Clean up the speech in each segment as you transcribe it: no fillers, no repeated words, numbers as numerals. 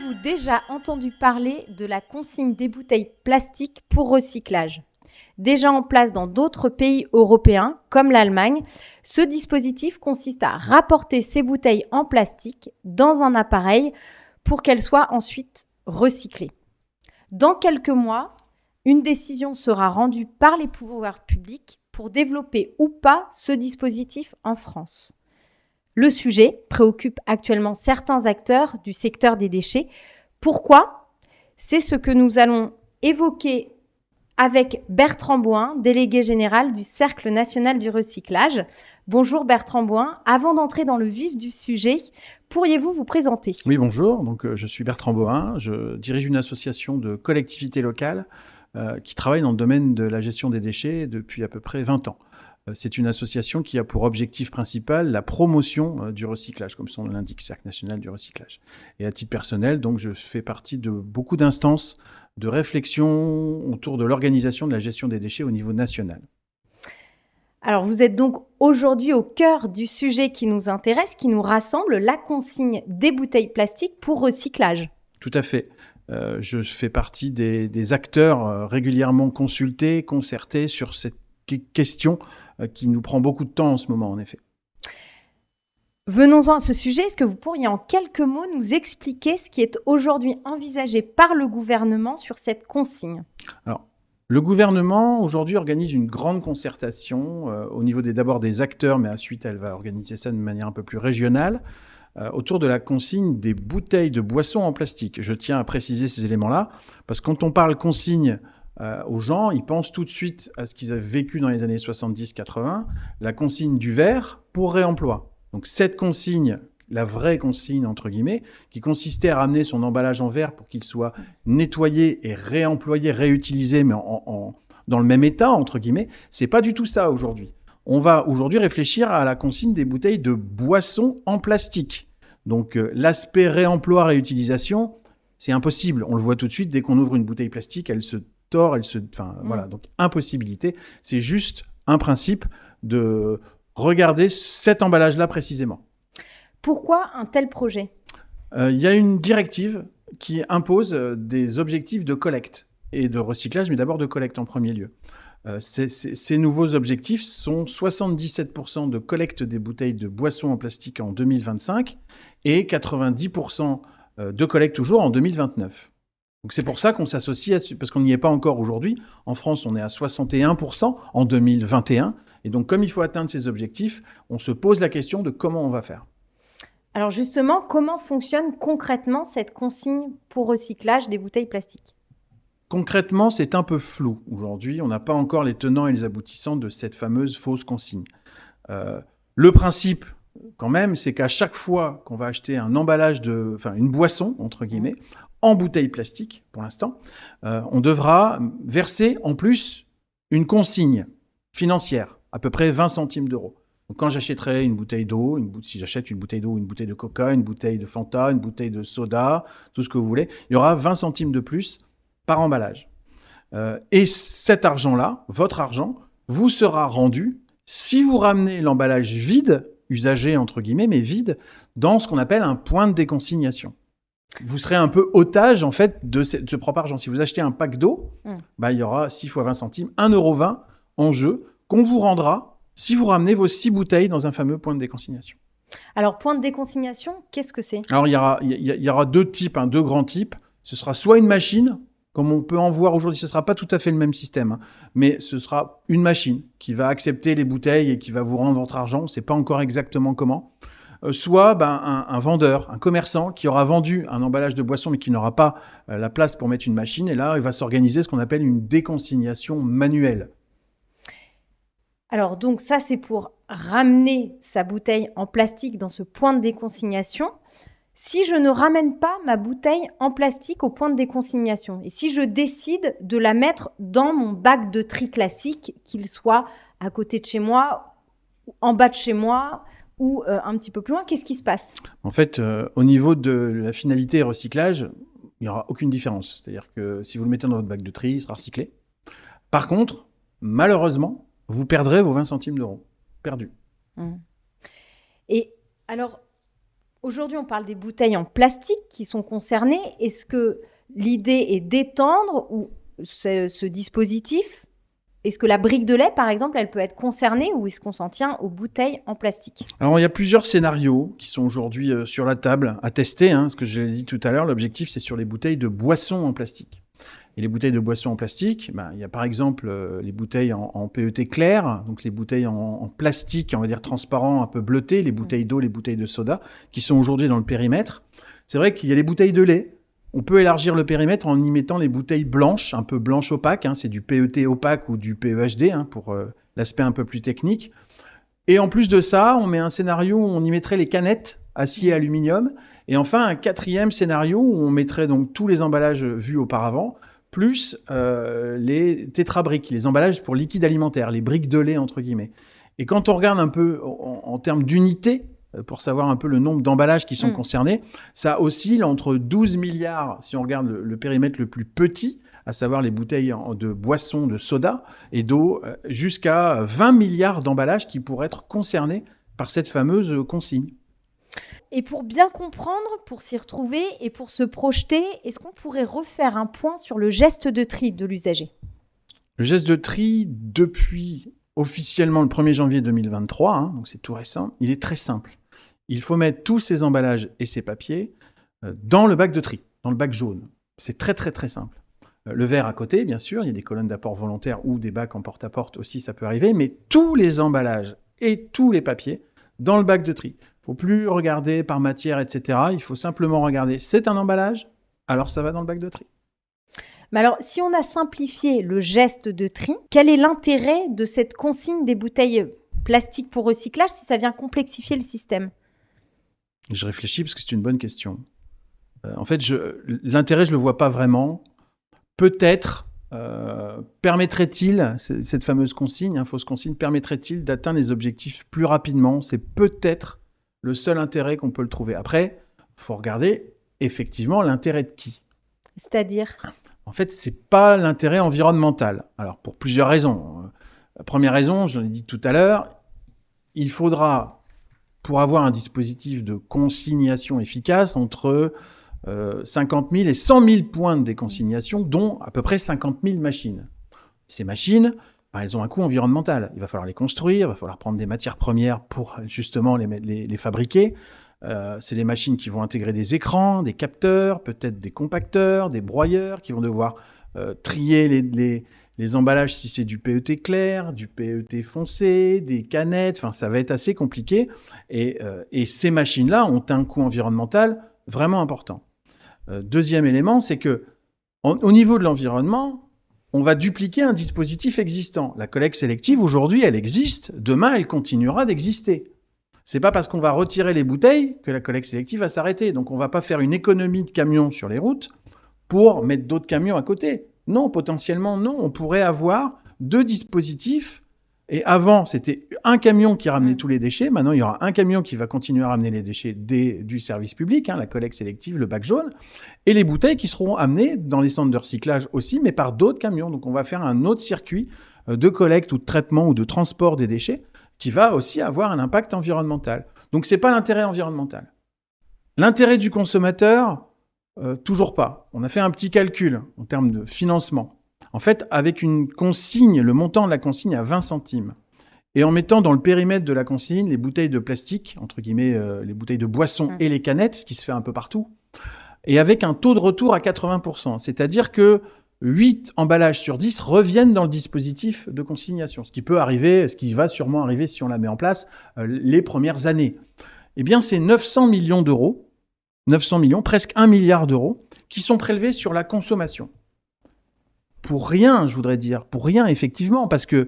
Avez-vous déjà entendu parler de la consigne des bouteilles plastiques pour recyclage ? Déjà en place dans d'autres pays européens, comme l'Allemagne, ce dispositif consiste à rapporter ces bouteilles en plastique dans un appareil pour qu'elles soient ensuite recyclées. Dans quelques mois, une décision sera rendue par les pouvoirs publics pour développer ou pas ce dispositif en France. Le sujet préoccupe actuellement certains acteurs du secteur des déchets. Pourquoi ? C'est ce que nous allons évoquer avec Bertrand Boin, délégué général du Cercle national du recyclage. Bonjour Bertrand Boin. Avant d'entrer dans le vif du sujet, pourriez-vous vous présenter ? Oui, bonjour. Je suis Bertrand Boin. Je dirige une association de collectivités locales qui travaille dans le domaine de la gestion des déchets depuis à peu près 20 ans. C'est une association qui a pour objectif principal la promotion du recyclage, comme son nom l'indique, Cercle national du recyclage. Et à titre personnel, donc, je fais partie de beaucoup d'instances de réflexion autour de l'organisation de la gestion des déchets au niveau national. Alors, vous êtes donc aujourd'hui au cœur du sujet qui nous intéresse, qui nous rassemble, la consigne des bouteilles plastiques pour recyclage. Tout à fait. Je fais partie des acteurs régulièrement consultés, concertés sur cette question qui nous prend beaucoup de temps en ce moment, en effet. Venons-en à ce sujet. Est-ce que vous pourriez en quelques mots nous expliquer ce qui est aujourd'hui envisagé par le gouvernement sur cette consigne ? Alors, le gouvernement, aujourd'hui, organise une grande concertation au niveau d'abord des acteurs, mais ensuite, elle va organiser ça de manière un peu plus régionale, autour de la consigne des bouteilles de boissons en plastique. Je tiens à préciser ces éléments-là, parce que quand on parle consigne aux gens, ils pensent tout de suite à ce qu'ils avaient vécu dans les années 70-80, la consigne du verre pour réemploi. Donc cette consigne, la vraie consigne entre guillemets, qui consistait à ramener son emballage en verre pour qu'il soit nettoyé et réemployé, réutilisé, mais dans le même état entre guillemets, c'est pas du tout ça aujourd'hui. On va aujourd'hui réfléchir à la consigne des bouteilles de boissons en plastique. Donc l'aspect réemploi, réutilisation, c'est impossible. On le voit tout de suite, dès qu'on ouvre une bouteille plastique, elle se tord, voilà. Donc impossibilité. C'est juste un principe de regarder cet emballage-là précisément. Pourquoi un tel projet ? Il y a une directive qui impose des objectifs de collecte et de recyclage, mais d'abord de collecte en premier lieu. Ces nouveaux objectifs sont 77% de collecte des bouteilles de boissons en plastique en 2025 et 90% de collecte toujours en 2029. Donc c'est pour ça qu'on s'associe, parce qu'on n'y est pas encore aujourd'hui. En France, on est à 61% en 2021. Et donc, comme il faut atteindre ces objectifs, on se pose la question de comment on va faire. Alors justement, comment fonctionne concrètement cette consigne pour recyclage des bouteilles plastiques ? Concrètement, c'est un peu flou aujourd'hui. On n'a pas encore les tenants et les aboutissants de cette fameuse fausse consigne. Le principe, quand même, c'est qu'à chaque fois qu'on va acheter un emballage une boisson, entre guillemets, en bouteille plastique, pour l'instant, on devra verser en plus une consigne financière, à peu près 20 centimes d'euros. Donc quand j'achèterai une bouteille d'eau, si j'achète une bouteille d'eau, une bouteille de coca, une bouteille de Fanta, une bouteille de soda, tout ce que vous voulez, il y aura 20 centimes de plus par emballage. Et cet argent-là, votre argent, vous sera rendu si vous ramenez l'emballage vide, usagé entre guillemets, mais vide, dans ce qu'on appelle un point de déconsignation. Vous serez un peu otage, en fait, de ce propre argent. Si vous achetez un pack d'eau, il y aura 6 fois 20 centimes, 1,20 € en jeu, qu'on vous rendra si vous ramenez vos 6 bouteilles dans un fameux point de déconsignation. Alors, point de déconsignation, qu'est-ce que c'est ? Alors, il y aura deux grands types. Ce sera soit une machine, comme on peut en voir aujourd'hui, ce ne sera pas tout à fait le même système, mais ce sera une machine qui va accepter les bouteilles et qui va vous rendre votre argent. On ne sait pas encore exactement comment. Soit un vendeur, un commerçant qui aura vendu un emballage de boisson mais qui n'aura pas la place pour mettre une machine. Et là, il va s'organiser ce qu'on appelle une déconsignation manuelle. Alors donc ça, c'est pour ramener sa bouteille en plastique dans ce point de déconsignation. Si je ne ramène pas ma bouteille en plastique au point de déconsignation et si je décide de la mettre dans mon bac de tri classique, qu'il soit à côté de chez moi, en bas de chez moi ou un petit peu plus loin, qu'est-ce qui se passe ? En fait, au niveau de la finalité recyclage, il n'y aura aucune différence. C'est-à-dire que si vous le mettez dans votre bac de tri, il sera recyclé. Par contre, malheureusement, vous perdrez vos 20 centimes d'euros. Perdus. Et alors, Aujourd'hui, on parle des bouteilles en plastique qui sont concernées. Est-ce que l'idée est d'étendre ou ce dispositif? Est-ce que la brique de lait, par exemple, elle peut être concernée ou est-ce qu'on s'en tient aux bouteilles en plastique? Alors, il y a plusieurs scénarios qui sont aujourd'hui sur la table à tester. Ce que je l'ai dit tout à l'heure, l'objectif, c'est sur les bouteilles de boissons en plastique. Et les bouteilles de boissons en plastique, il y a par exemple les bouteilles en PET clair, donc les bouteilles en plastique, on va dire transparent, un peu bleuté, les bouteilles d'eau, les bouteilles de soda, qui sont aujourd'hui dans le périmètre. C'est vrai qu'il y a les bouteilles de lait. On peut élargir le périmètre en y mettant les bouteilles blanches, un peu blanches opaques. C'est du PET opaque ou du PEHD pour l'aspect un peu plus technique. Et en plus de ça, on met un scénario où on y mettrait les canettes acier et aluminium. Et enfin, un quatrième scénario où on mettrait donc tous les emballages vus auparavant, plus les tétrabriques, les emballages pour liquide alimentaire, les briques de lait, entre guillemets. Et quand on regarde un peu en termes d'unités, pour savoir un peu le nombre d'emballages qui sont concernés, ça oscille entre 12 milliards, si on regarde le périmètre le plus petit, à savoir les bouteilles de boissons, de soda et d'eau, jusqu'à 20 milliards d'emballages qui pourraient être concernés par cette fameuse consigne. Et pour bien comprendre, pour s'y retrouver et pour se projeter, est-ce qu'on pourrait refaire un point sur le geste de tri de l'usager? Le geste de tri, depuis officiellement le 1er janvier 2023, donc c'est tout récent, il est très simple. Il faut mettre tous ces emballages et ces papiers dans le bac de tri, dans le bac jaune. C'est très, très, très simple. Le verre à côté, bien sûr, il y a des colonnes d'apport volontaires ou des bacs en porte-à-porte aussi, ça peut arriver, mais tous les emballages et tous les papiers dans le bac de tri. Il ne faut plus regarder par matière, etc. Il faut simplement regarder, c'est un emballage, alors ça va dans le bac de tri. Mais alors, si on a simplifié le geste de tri, quel est l'intérêt de cette consigne des bouteilles plastiques pour recyclage si ça vient complexifier le système? Je réfléchis parce que c'est une bonne question. En fait, l'intérêt, je ne le vois pas vraiment. Peut-être permettrait-il, cette fameuse consigne, fausse consigne, permettrait-il d'atteindre les objectifs plus rapidement? C'est peut-être le seul intérêt qu'on peut le trouver. Après, il faut regarder effectivement l'intérêt de qui. C'est-à-dire? En fait, ce n'est pas l'intérêt environnemental. Alors, pour plusieurs raisons. La première raison, je l'ai dit tout à l'heure, il faudra, pour avoir un dispositif de consignation efficace, entre 50 000 et 100 000 points de déconsignation, dont à peu près 50 000 machines. Ces machines, elles ont un coût environnemental. Il va falloir les construire, il va falloir prendre des matières premières pour justement les fabriquer. C'est des machines qui vont intégrer des écrans, des capteurs, peut-être des compacteurs, des broyeurs, qui vont devoir trier les emballages si c'est du PET clair, du PET foncé, des canettes. Enfin, ça va être assez compliqué. Et ces machines-là ont un coût environnemental vraiment important. Deuxième élément, c'est que au niveau de l'environnement, on va dupliquer un dispositif existant. La collecte sélective, aujourd'hui, elle existe. Demain, elle continuera d'exister. C'est pas parce qu'on va retirer les bouteilles que la collecte sélective va s'arrêter. Donc, on va pas faire une économie de camions sur les routes pour mettre d'autres camions à côté. Non, potentiellement, non. On pourrait avoir deux dispositifs. Et avant, c'était un camion qui ramenait tous les déchets. Maintenant, il y aura un camion qui va continuer à ramener les déchets du service public, la collecte sélective, le bac jaune, et les bouteilles qui seront amenées dans les centres de recyclage aussi, mais par d'autres camions. Donc, on va faire un autre circuit de collecte ou de traitement ou de transport des déchets qui va aussi avoir un impact environnemental. Donc, ce n'est pas l'intérêt environnemental. L'intérêt du consommateur, toujours pas. On a fait un petit calcul en termes de financement. En fait, avec une consigne, le montant de la consigne à 20 centimes, et en mettant dans le périmètre de la consigne les bouteilles de plastique, entre guillemets, les bouteilles de boissons et les canettes, ce qui se fait un peu partout, et avec un taux de retour à 80%. C'est-à-dire que 8 emballages sur 10 reviennent dans le dispositif de consignation, ce qui peut arriver, ce qui va sûrement arriver si on la met en place les premières années. Eh bien, c'est 900 millions d'euros, 900 millions, presque 1 milliard d'euros, qui sont prélevés sur la consommation. Pour rien, je voudrais dire. Pour rien, effectivement, parce que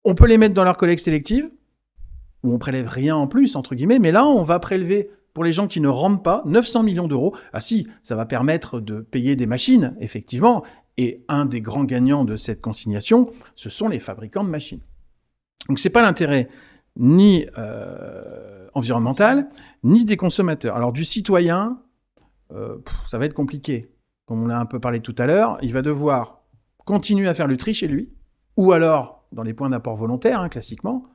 on peut les mettre dans leur collecte sélective, où on prélève rien en plus, entre guillemets, mais là, on va prélever, pour les gens qui ne rendent pas, 900 millions d'euros. Ah si, ça va permettre de payer des machines, effectivement, et un des grands gagnants de cette consignation, ce sont les fabricants de machines. Donc, c'est pas l'intérêt ni environnemental, ni des consommateurs. Alors, du citoyen, ça va être compliqué. Comme on l'a un peu parlé tout à l'heure, il va devoir continuer à faire le tri chez lui, ou alors dans les points d'apport volontaire, classiquement.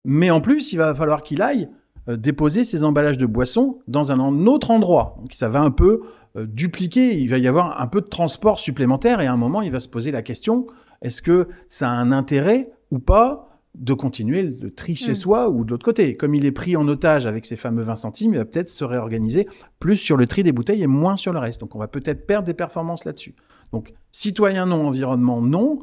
Mais en plus, il va falloir qu'il aille déposer ces emballages de boissons dans un autre endroit. Donc ça va un peu dupliquer, il va y avoir un peu de transport supplémentaire et à un moment, il va se poser la question, est-ce que ça a un intérêt ou pas de continuer le tri chez soi ou de l'autre côté. Comme il est pris en otage avec ces fameux 20 centimes, il va peut-être se réorganiser plus sur le tri des bouteilles et moins sur le reste. Donc on va peut-être perdre des performances là-dessus. Donc citoyen non, environnement non,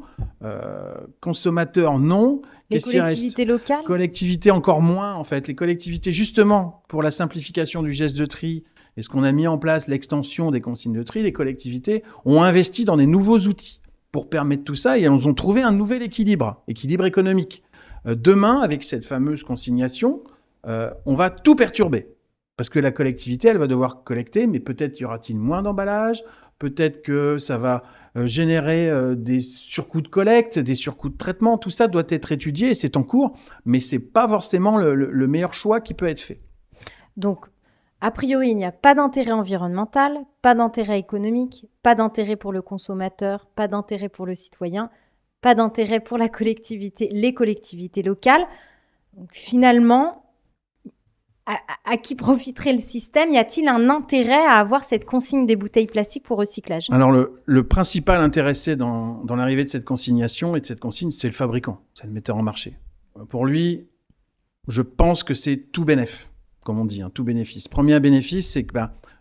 consommateur non. Les collectivités locales ? Collectivités encore moins en fait. Les collectivités justement pour la simplification du geste de tri et ce qu'on a mis en place, l'extension des consignes de tri, les collectivités ont investi dans des nouveaux outils pour permettre tout ça et elles ont trouvé un nouvel équilibre économique. Demain, avec cette fameuse consignation, on va tout perturber. Parce que la collectivité, elle va devoir collecter, mais peut-être y aura-t-il moins d'emballage, peut-être que ça va générer des surcoûts de collecte, des surcoûts de traitement. Tout ça doit être étudié et c'est en cours, mais ce n'est pas forcément le meilleur choix qui peut être fait. Donc, a priori, il n'y a pas d'intérêt environnemental, pas d'intérêt économique, pas d'intérêt pour le consommateur, pas d'intérêt pour le citoyen, pas d'intérêt pour les collectivités locales. Donc, finalement, à qui profiterait le système ? Y a-t-il un intérêt à avoir cette consigne des bouteilles plastiques pour recyclage ? Alors, le principal intéressé dans l'arrivée de cette consignation et de cette consigne, c'est le fabricant, c'est le metteur en marché. Pour lui, je pense que c'est tout bénéf, comme on dit, tout bénéfice. Premier bénéfice, c'est que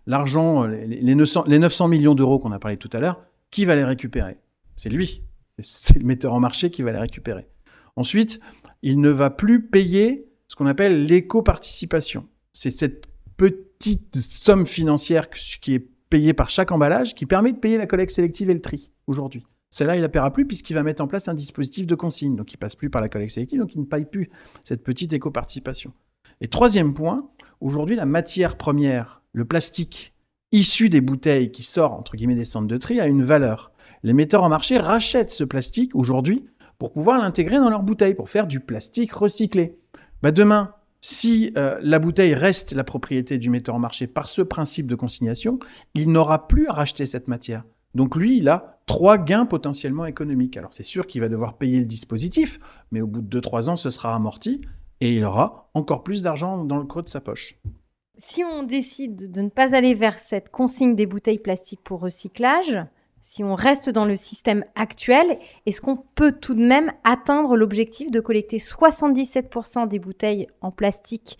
l'argent, les 900 millions d'euros qu'on a parlé tout à l'heure, qui va les récupérer ? C'est lui. C'est le metteur en marché qui va les récupérer. Ensuite, il ne va plus payer ce qu'on appelle l'éco-participation. C'est cette petite somme financière qui est payée par chaque emballage qui permet de payer la collecte sélective et le tri aujourd'hui. Celle-là, il ne la paiera plus puisqu'il va mettre en place un dispositif de consigne. Donc, il ne passe plus par la collecte sélective, donc il ne paye plus cette petite éco-participation. Et troisième point, aujourd'hui, la matière première, le plastique issu des bouteilles qui sort, entre guillemets, des centres de tri, a une valeur. Les metteurs en marché rachètent ce plastique aujourd'hui pour pouvoir l'intégrer dans leurs bouteilles, pour faire du plastique recyclé. Demain, si la bouteille reste la propriété du metteur en marché par ce principe de consignation, il n'aura plus à racheter cette matière. Donc lui, il a 3 gains potentiellement économiques. Alors c'est sûr qu'il va devoir payer le dispositif, mais au bout de 2-3 ans, ce sera amorti et il aura encore plus d'argent dans le creux de sa poche. Si on décide de ne pas aller vers cette consigne des bouteilles plastiques pour recyclage, si on reste dans le système actuel, est-ce qu'on peut tout de même atteindre l'objectif de collecter 77% des bouteilles en plastique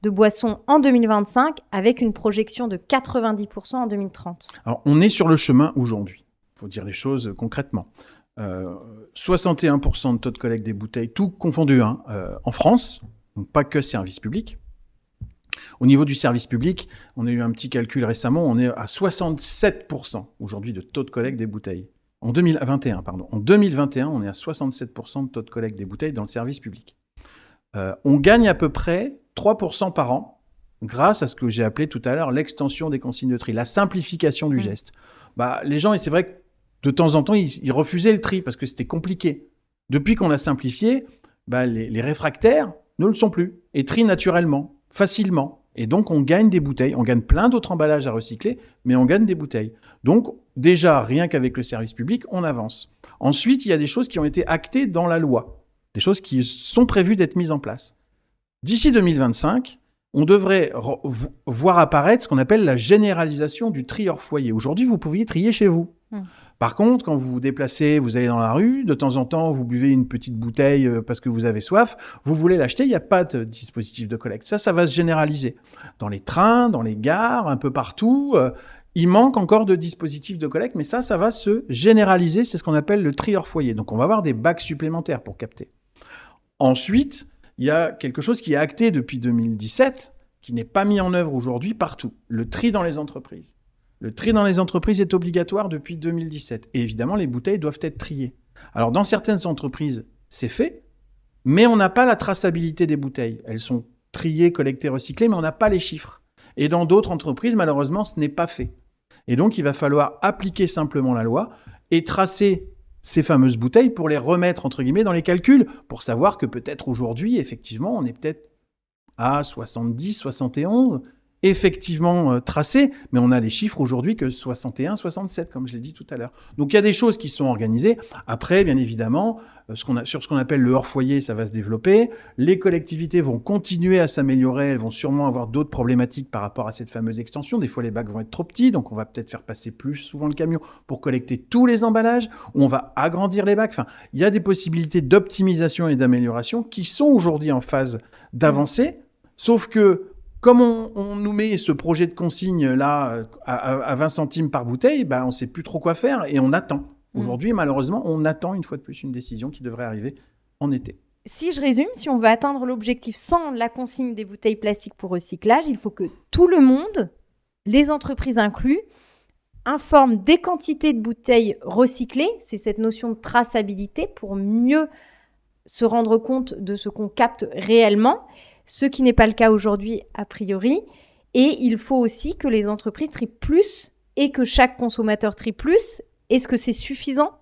de boissons en 2025 avec une projection de 90% en 2030 ? Alors, on est sur le chemin aujourd'hui. Il faut dire les choses concrètement. 61% de taux de collecte des bouteilles, tout confondu, en France, donc pas que service public. Au niveau du service public, on a eu un petit calcul récemment, on est à 67% aujourd'hui de taux de collecte des bouteilles. En 2021, on est à 67% de taux de collecte des bouteilles dans le service public. On gagne à peu près 3% par an grâce à ce que j'ai appelé tout à l'heure l'extension des consignes de tri, la simplification du geste. Les gens, et c'est vrai que de temps en temps, ils refusaient le tri parce que c'était compliqué. Depuis qu'on a simplifié, les réfractaires ne le sont plus et trient naturellement, facilement. Et donc, on gagne des bouteilles. On gagne plein d'autres emballages à recycler, mais on gagne des bouteilles. Donc, déjà, rien qu'avec le service public, on avance. Ensuite, il y a des choses qui ont été actées dans la loi, des choses qui sont prévues d'être mises en place. D'ici 2025, on devrait voir apparaître ce qu'on appelle la généralisation du tri hors foyer. Aujourd'hui, vous pouviez trier chez vous. Par contre, quand vous vous déplacez, vous allez dans la rue, de temps en temps, vous buvez une petite bouteille parce que vous avez soif, vous voulez l'acheter, il n'y a pas de dispositif de collecte. Ça va se généraliser. Dans les trains, dans les gares, un peu partout, il manque encore de dispositifs de collecte, mais ça va se généraliser. C'est ce qu'on appelle le tri hors foyer. Donc, on va avoir des bacs supplémentaires pour capter. Ensuite, il y a quelque chose qui est acté depuis 2017, qui n'est pas mis en œuvre aujourd'hui partout. Le tri dans les entreprises. Le tri dans les entreprises est obligatoire depuis 2017. Et évidemment, les bouteilles doivent être triées. Alors, dans certaines entreprises, c'est fait, mais on n'a pas la traçabilité des bouteilles. Elles sont triées, collectées, recyclées, mais on n'a pas les chiffres. Et dans d'autres entreprises, malheureusement, ce n'est pas fait. Et donc, il va falloir appliquer simplement la loi et tracer ces fameuses bouteilles pour les remettre, entre guillemets, dans les calculs, pour savoir que peut-être aujourd'hui, effectivement, on est peut-être à 70, 71, effectivement tracés, mais on a les chiffres aujourd'hui que 61, 67, comme je l'ai dit tout à l'heure. Donc il y a des choses qui sont organisées. Après, bien évidemment, sur ce qu'on appelle le hors-foyer, ça va se développer. Les collectivités vont continuer à s'améliorer. Elles vont sûrement avoir d'autres problématiques par rapport à cette fameuse extension. Des fois, les bacs vont être trop petits, donc on va peut-être faire passer plus souvent le camion pour collecter tous les emballages. On va agrandir les bacs. Enfin, il y a des possibilités d'optimisation et d'amélioration qui sont aujourd'hui en phase d'avancée, sauf que comme on nous met ce projet de consigne là à 20 centimes par bouteille, on ne sait plus trop quoi faire et on attend. Aujourd'hui, malheureusement, on attend une fois de plus une décision qui devrait arriver en été. Si je résume, si on veut atteindre l'objectif sans la consigne des bouteilles plastiques pour recyclage, il faut que tout le monde, les entreprises inclus, informent des quantités de bouteilles recyclées. C'est cette notion de traçabilité pour mieux se rendre compte de ce qu'on capte réellement, ce qui n'est pas le cas aujourd'hui a priori. Et il faut aussi que les entreprises trient plus et que chaque consommateur trie plus. Est-ce que c'est suffisant ?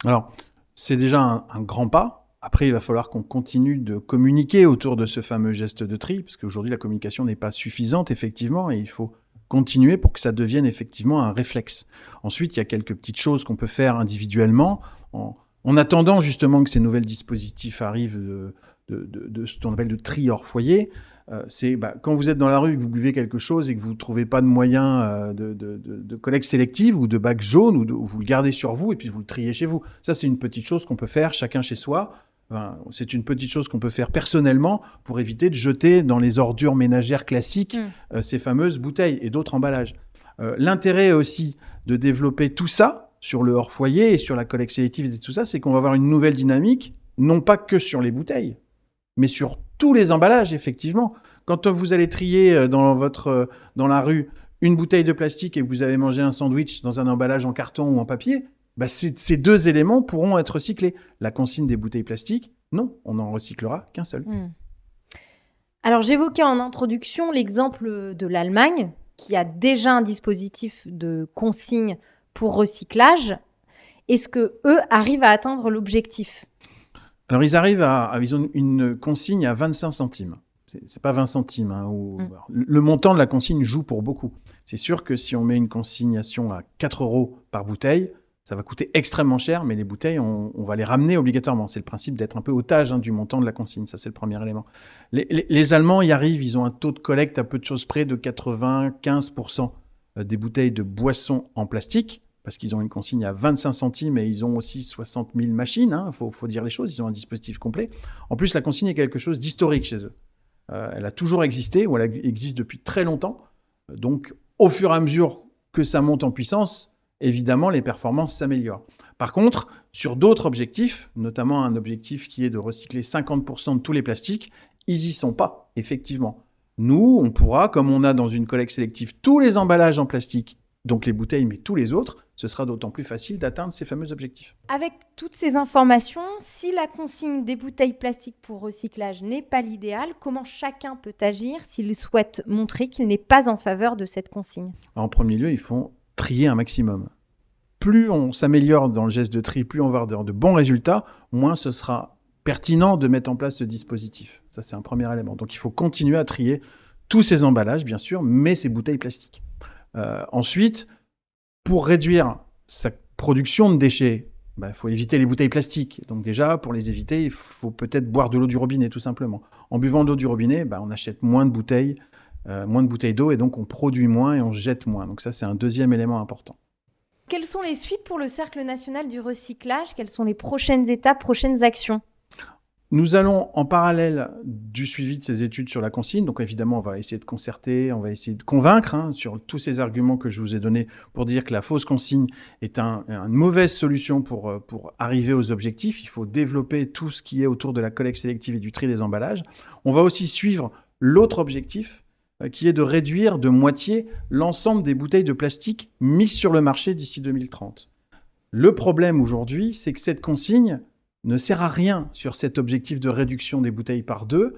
Alors, c'est déjà un grand pas. Après, il va falloir qu'on continue de communiquer autour de ce fameux geste de tri, parce qu'aujourd'hui, la communication n'est pas suffisante, effectivement, et il faut continuer pour que ça devienne effectivement un réflexe. Ensuite, il y a quelques petites choses qu'on peut faire individuellement, en attendant justement que ces nouveaux dispositifs arrivent de ce qu'on appelle de tri hors foyer. C'est quand vous êtes dans la rue et que vous buvez quelque chose et que vous ne trouvez pas de moyen de collecte sélective ou de bac jaune, ou vous le gardez sur vous et puis vous le triez chez vous. Ça, c'est une petite chose qu'on peut faire chacun chez soi. C'est une petite chose qu'on peut faire personnellement pour éviter de jeter dans les ordures ménagères classiques ces fameuses bouteilles et d'autres emballages. L'intérêt aussi de développer tout ça sur le hors-foyer et sur la collecte sélective et tout ça, c'est qu'on va avoir une nouvelle dynamique, non pas que sur les bouteilles, mais sur tous les emballages, effectivement. Quand vous allez trier dans la rue une bouteille de plastique et que vous avez mangé un sandwich dans un emballage en carton ou en papier, ces deux éléments pourront être recyclés. La consigne des bouteilles plastiques, non, on n'en recyclera qu'un seul. Alors, j'évoquais en introduction l'exemple de l'Allemagne, qui a déjà un dispositif de consigne pour recyclage. Est-ce qu'eux arrivent à atteindre l'objectif ? Alors, ils ont une consigne à 25 centimes. C'est pas 20 centimes. Le montant de la consigne joue pour beaucoup. C'est sûr que si on met une consignation à 4 € par bouteille, ça va coûter extrêmement cher, mais les bouteilles, on va les ramener obligatoirement. C'est le principe d'être un peu otage du montant de la consigne. Ça, c'est le premier élément. Les Allemands y arrivent. Ils ont un taux de collecte à peu de choses près de 95% des bouteilles de boissons en plastique, parce qu'ils ont une consigne à 25 centimes et ils ont aussi 60 000 machines. Faut dire les choses. Ils ont un dispositif complet. En plus, la consigne est quelque chose d'historique chez eux. Elle a toujours existé, ou elle existe depuis très longtemps. Donc, au fur et à mesure que ça monte en puissance, évidemment, les performances s'améliorent. Par contre, sur d'autres objectifs, notamment un objectif qui est de recycler 50% de tous les plastiques, ils n'y sont pas, effectivement. Nous, on pourra, comme on a dans une collecte sélective tous les emballages en plastique, donc les bouteilles, mais tous les autres, ce sera d'autant plus facile d'atteindre ces fameux objectifs. Avec toutes ces informations, si la consigne des bouteilles plastiques pour recyclage n'est pas l'idéal, comment chacun peut agir s'il souhaite montrer qu'il n'est pas en faveur de cette consigne ? En premier lieu, il faut trier un maximum. Plus on s'améliore dans le geste de tri, plus on va avoir de bons résultats, moins ce sera pertinent de mettre en place ce dispositif. Ça, c'est un premier élément. Donc, il faut continuer à trier tous ces emballages, bien sûr, mais ces bouteilles plastiques. Ensuite, pour réduire sa production de déchets, il faut éviter les bouteilles plastiques. Donc déjà, pour les éviter, il faut peut-être boire de l'eau du robinet, tout simplement. En buvant de l'eau du robinet, on achète moins de bouteilles d'eau, et donc on produit moins et on jette moins. Donc ça, c'est un deuxième élément important. Quelles sont les suites pour le Cercle national du recyclage ? Quelles sont les prochaines étapes, prochaines actions ? Nous allons, en parallèle du suivi de ces études sur la consigne, donc évidemment, on va essayer de concerter, on va essayer de convaincre sur tous ces arguments que je vous ai donnés pour dire que la fausse consigne est une mauvaise solution pour arriver aux objectifs. Il faut développer tout ce qui est autour de la collecte sélective et du tri des emballages. On va aussi suivre l'autre objectif, qui est de réduire de moitié l'ensemble des bouteilles de plastique mises sur le marché d'ici 2030. Le problème aujourd'hui, c'est que cette consigne ne sert à rien sur cet objectif de réduction des bouteilles par 2.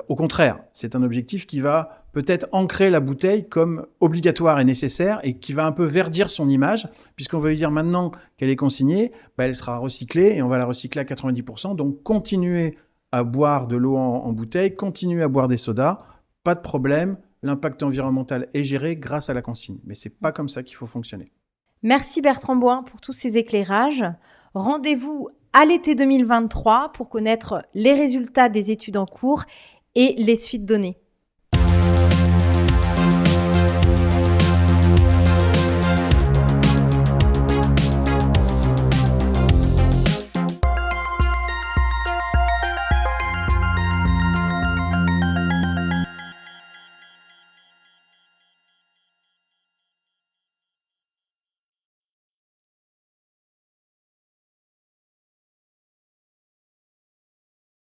Au contraire, c'est un objectif qui va peut-être ancrer la bouteille comme obligatoire et nécessaire et qui va un peu verdir son image, puisqu'on va lui dire maintenant qu'elle est consignée, elle sera recyclée et on va la recycler à 90%. Donc, continuez à boire de l'eau en bouteille, continuez à boire des sodas, pas de problème, l'impact environnemental est géré grâce à la consigne. Mais ce n'est pas comme ça qu'il faut fonctionner. Merci Bertrand Boin pour tous ces éclairages. Rendez-vous à l'été 2023 pour connaître les résultats des études en cours et les suites données.